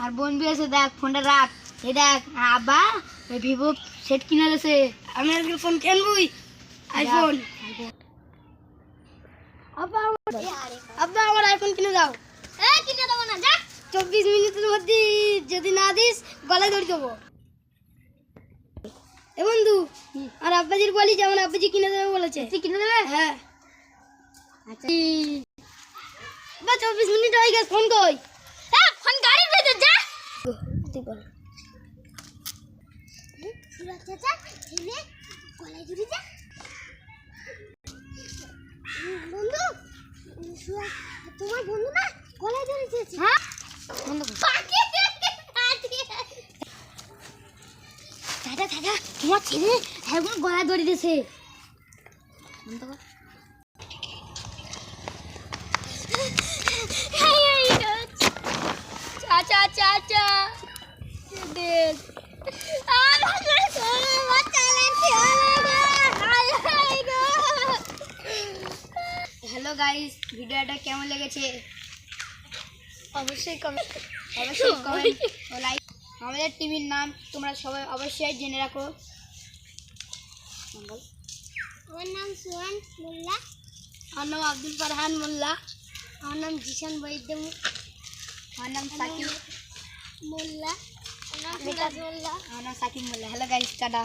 আর বন্ধু এসে দেখ ফোনটা রাখ। এই দেখ আব্বা ভিভো সেট কিনে দিয়েছে। আমি আজকে ফোন কিনবই, আইফোন। আব্বা আমার আইফোন কিনে দাও। কিনে দেবো না, যা। 24 মিনিটের মধ্যে যদি না দিস গলায় ধরে দেবো। এ বন্ধু, আর আব্বাজির বলি যেমন আব্বাজি কিনে দেবে বলেছে। তুই কিনে দেবে? হ্যাঁ। আচ্ছা 24 মিনিট হয়ে গেছে, ফোন কই? ফোন গাড়ির ভেতর, যা। তুই বল। চাচা ছেলে গলায় ধরে যা। বন্ধু তোমার বন্ধু না গলায় ধরেছে। হ্যাঁ বন্ধু দাদা দাদা তোমার ছেলে এখন গলায় ধরে দিয়েছে। চাচা চাচা দেখ হ্যালো গাইস, ভিডিওটা কেমন লেগেছে অবশ্যই কমেন্ট ও লাইক। আমাদের টিমের নাম তোমরা সবাই অবশ্যই জেনে রাখো। আমার নাম সুহান মোল্লা। আমার নাম আব্দুল ফারহান মোল্লা। আমার নাম জিশান বৈদ্য। আমার নাম সাকিব মোল্লা। আমার নাম সিরাজ মোল্লা। আমার নাম Sakib Molla. Hello guys, tata.